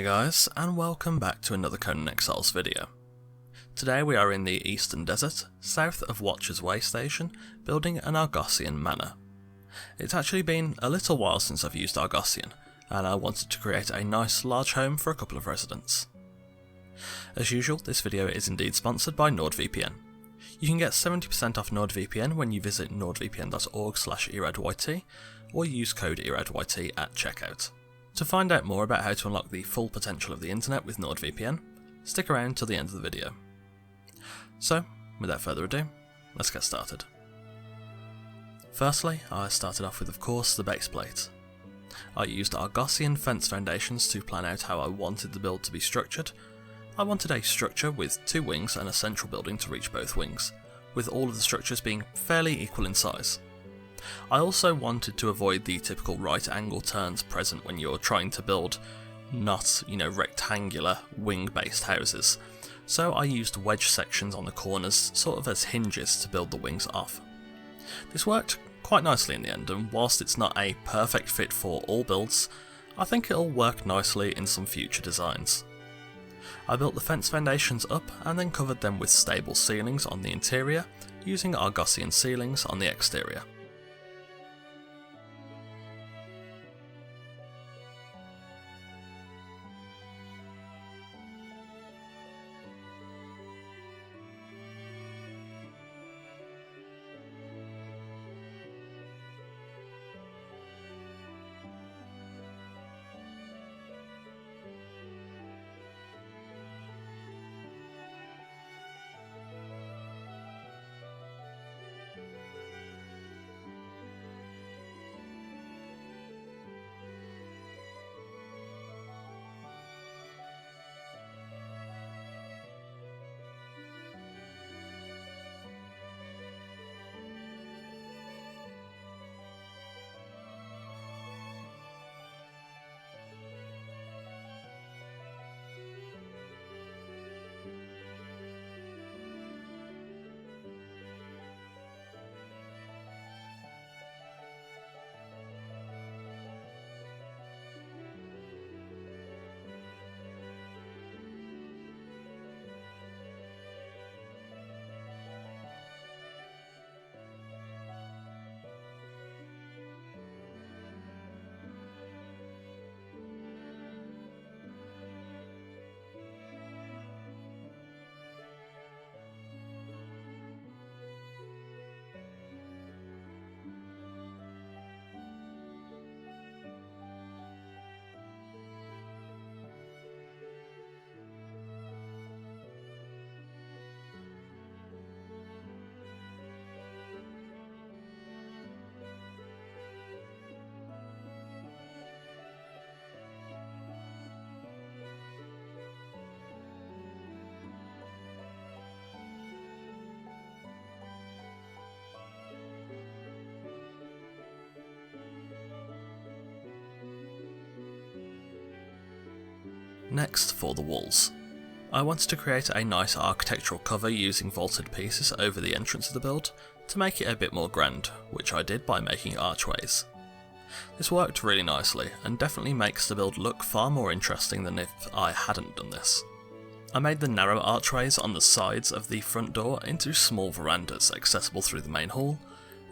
Hey guys, and welcome back to another Conan Exiles video. Today we are in the Eastern Desert, south of Watcher's Way Station, building an Argossean manor. It's actually been a little while since I've used Argossean, and I wanted to create a nice large home for a couple of residents. As usual, this video is indeed sponsored by NordVPN. You can get 70% off NordVPN when you visit nordvpn.org/eradyt, or use code eradyt at checkout. To find out more about how to unlock the full potential of the internet with NordVPN, stick around till the end of the video. So, without further ado, let's get started. Firstly, I started off with, of course, the base plate. I used Argossean fence foundations to plan out how I wanted the build to be structured. I wanted a structure with 2 wings and a central building to reach both wings, with all of the structures being fairly equal in size. I also wanted to avoid the typical right angle turns present when you're trying to build not, rectangular wing-based houses, so I used wedge sections on the corners sort of as hinges to build the wings off. This worked quite nicely in the end, and whilst it's not a perfect fit for all builds, I think it'll work nicely in some future designs. I built the fence foundations up and then covered them with stable ceilings on the interior, using Argossean ceilings on the exterior. Next, for the walls. I wanted to create a nice architectural cover using vaulted pieces over the entrance of the build to make it a bit more grand, which I did by making archways. This worked really nicely and definitely makes the build look far more interesting than if I hadn't done this. I made the narrow archways on the sides of the front door into small verandas accessible through the main hall,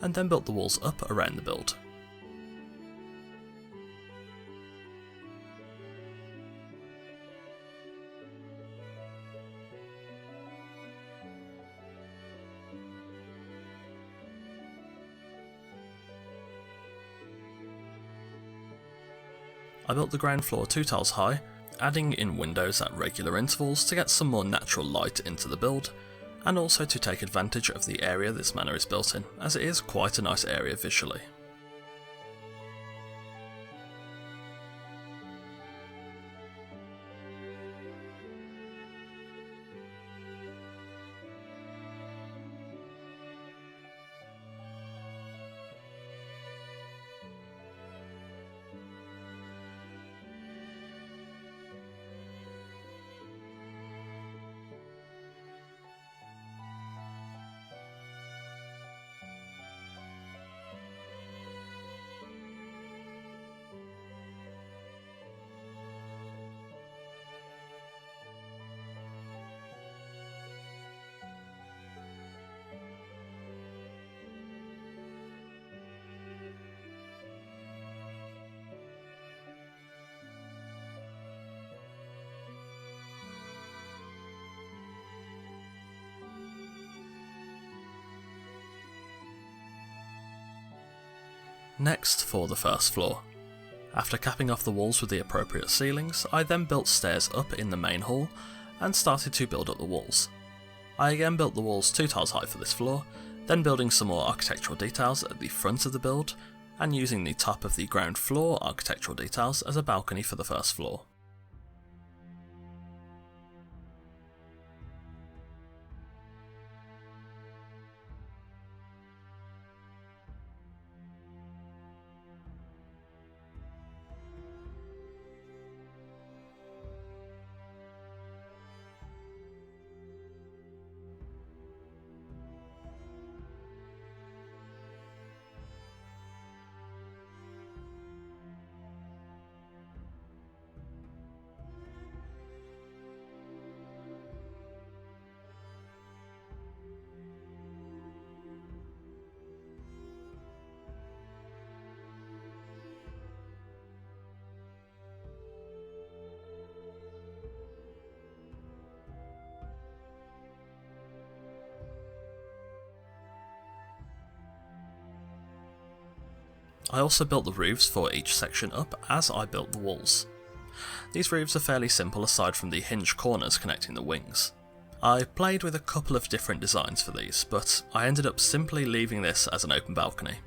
and then built the walls up around the build. I built the ground floor 2 tiles high, adding in windows at regular intervals to get some more natural light into the build, and also to take advantage of the area this manor is built in, as it is quite a nice area visually. Next, for the first floor. After capping off the walls with the appropriate ceilings, I then built stairs up in the main hall and started to build up the walls. I again built the walls 2 tiles high for this floor, then building some more architectural details at the front of the build, and using the top of the ground floor architectural details as a balcony for the first floor. I also built the roofs for each section up as I built the walls. These roofs are fairly simple aside from the hinged corners connecting the wings. I played with a couple of different designs for these, but I ended up simply leaving this as an open balcony.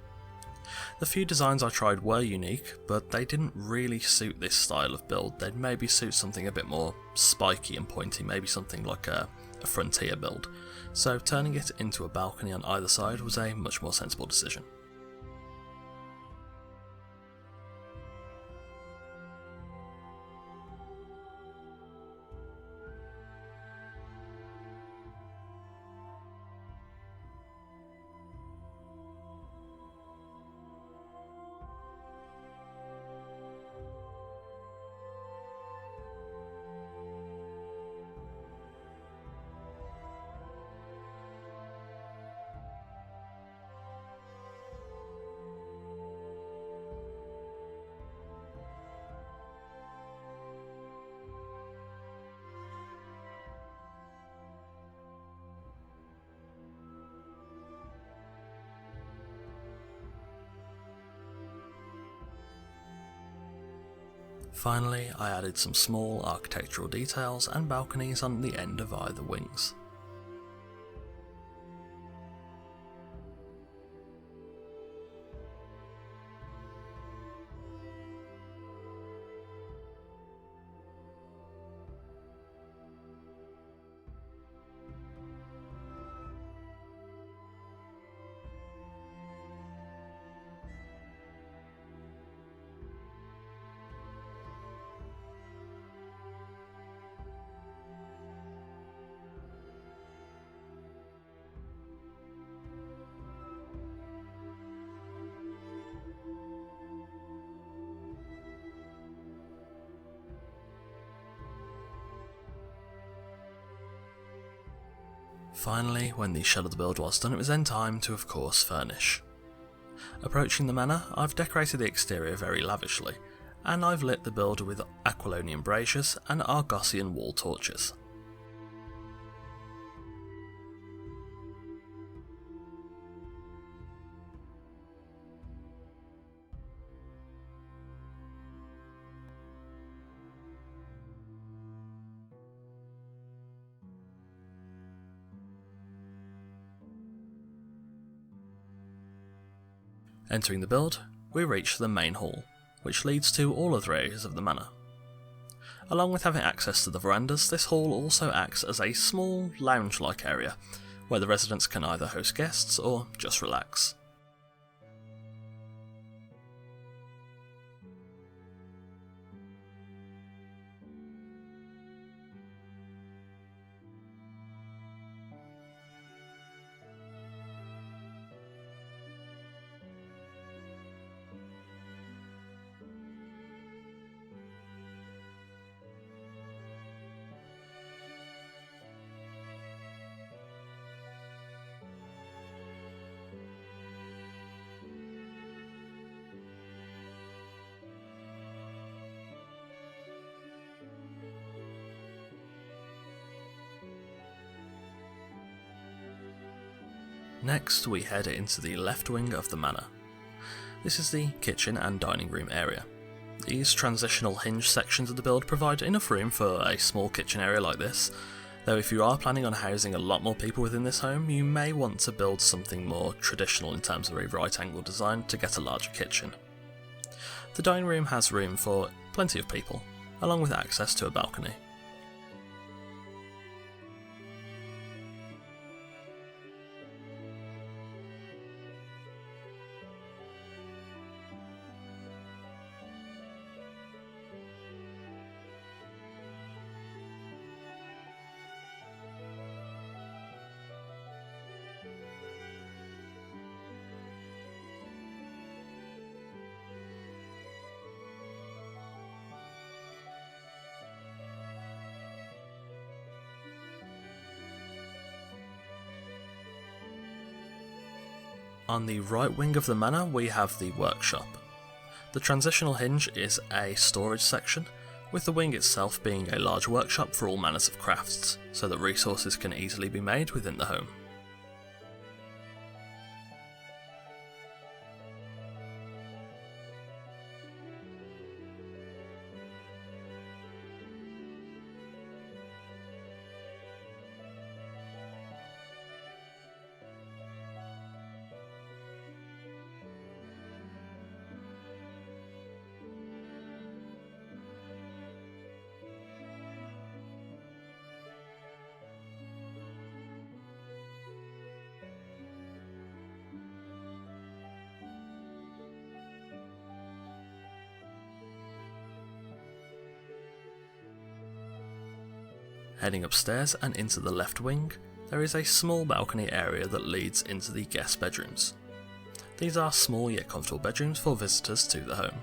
The few designs I tried were unique, but they didn't really suit this style of build. They'd maybe suit something a bit more spiky and pointy, maybe something like a frontier build, so turning it into a balcony on either side was a much more sensible decision. Finally, I added some small architectural details and balconies on the end of either wings. Finally, when the shell of the build was done, it was then time to, of course, furnish. Approaching the manor, I've decorated the exterior very lavishly, and I've lit the build with Aquilonian braziers and Argossean wall torches. Entering the build, we reach the main hall, which leads to all other areas of the manor. Along with having access to the verandas, this hall also acts as a small lounge-like area, where the residents can either host guests or just relax. Next, we head into the left wing of the manor. This is the kitchen and dining room area. These transitional hinge sections of the build provide enough room for a small kitchen area like this, though if you are planning on housing a lot more people within this home, you may want to build something more traditional in terms of a right angle design to get a larger kitchen. The dining room has room for plenty of people, along with access to a balcony. On the right wing of the manor we have the workshop. The transitional hinge is a storage section, with the wing itself being a large workshop for all manners of crafts, so that resources can easily be made within the home. Heading upstairs and into the left wing, there is a small balcony area that leads into the guest bedrooms. These are small yet comfortable bedrooms for visitors to the home.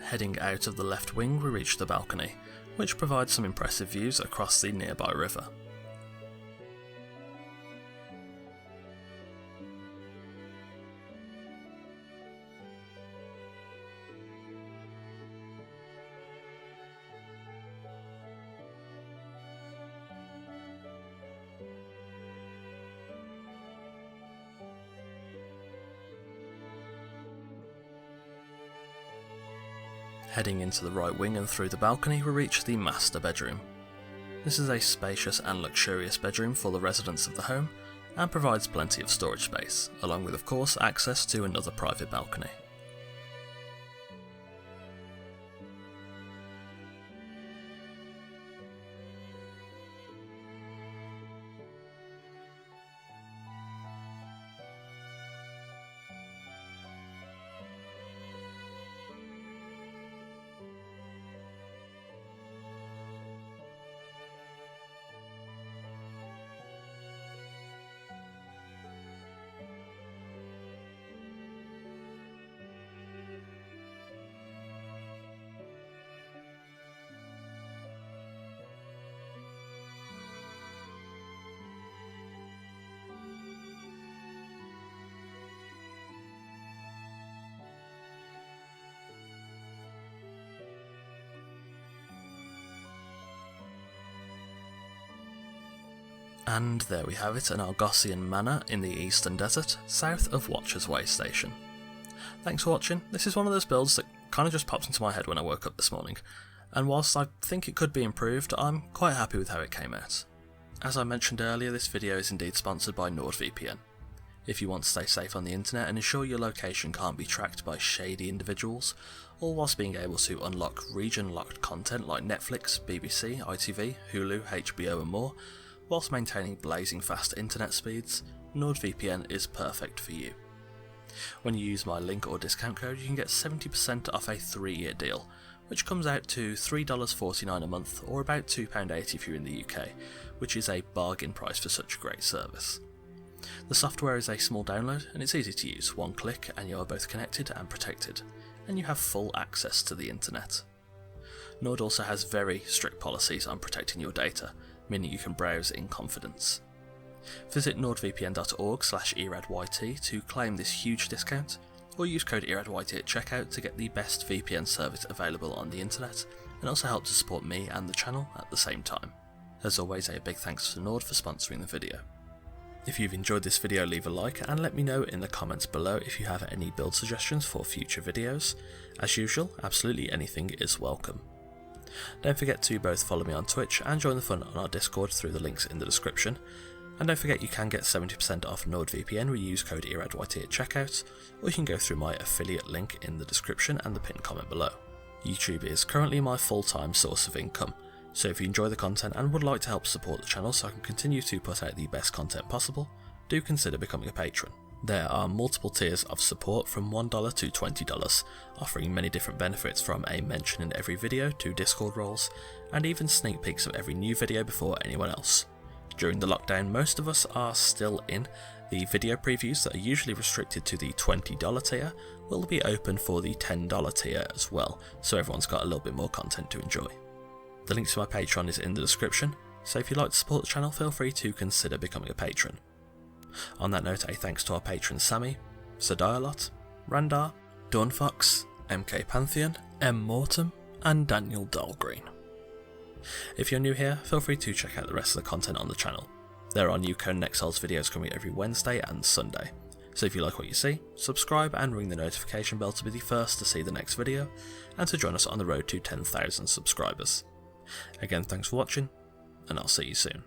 Heading out of the left wing we reach the balcony, which provides some impressive views across the nearby river. Heading into the right wing and through the balcony we reach the master bedroom. This is a spacious and luxurious bedroom for the residents of the home and provides plenty of storage space, along with of course access to another private balcony. And there we have it, an Argossean manor in the Eastern Desert, south of Watcher's Way Station. Thanks for watching. This is one of those builds that kind of just popped into my head when I woke up this morning, and whilst I think it could be improved, I'm quite happy with how it came out. As I mentioned earlier, this video is indeed sponsored by NordVPN. If you want to stay safe on the internet and ensure your location can't be tracked by shady individuals, all whilst being able to unlock region-locked content like Netflix, BBC, ITV, Hulu, HBO and more, whilst maintaining blazing fast internet speeds, NordVPN is perfect for you. When you use my link or discount code, you can get 70% off a 3-year deal, which comes out to $3.49 a month, or about £2.80 if you're in the UK, which is a bargain price for such a great service. The software is a small download and it's easy to use. One click and you are both connected and protected, and you have full access to the internet. Nord also has very strict policies on protecting your data, meaning you can browse in confidence. Visit nordvpn.org/eradyt to claim this huge discount, or use code eradyt at checkout to get the best VPN service available on the internet, and also help to support me and the channel at the same time. As always, a big thanks to Nord for sponsoring the video. If you've enjoyed this video, leave a like and let me know in the comments below if you have any build suggestions for future videos. As usual, absolutely anything is welcome. Don't forget to both follow me on Twitch and join the fun on our Discord through the links in the description. And don't forget you can get 70% off NordVPN when you use code eradyt at checkout, or you can go through my affiliate link in the description and the pinned comment below. YouTube is currently my full-time source of income, so if you enjoy the content and would like to help support the channel so I can continue to put out the best content possible, do consider becoming a patron. There are multiple tiers of support from $1 to $20, offering many different benefits from a mention in every video to Discord roles, and even sneak peeks of every new video before anyone else. During the lockdown, most of us are still in. The video previews that are usually restricted to the $20 tier will be open for the $10 tier as well, so everyone's got a little bit more content to enjoy. The link to my Patreon is in the description, so if you'd like to support the channel, feel free to consider becoming a patron. On that note, a thanks to our patrons Sammy, Sadialot, Randar, Dawnfox, MK Pantheon, M Mortem, and Daniel Dahlgreen. If you're new here, feel free to check out the rest of the content on the channel. There are new Conan Exiles videos coming every Wednesday and Sunday, so if you like what you see, subscribe and ring the notification bell to be the first to see the next video, and to join us on the road to 10,000 subscribers. Again, thanks for watching, and I'll see you soon.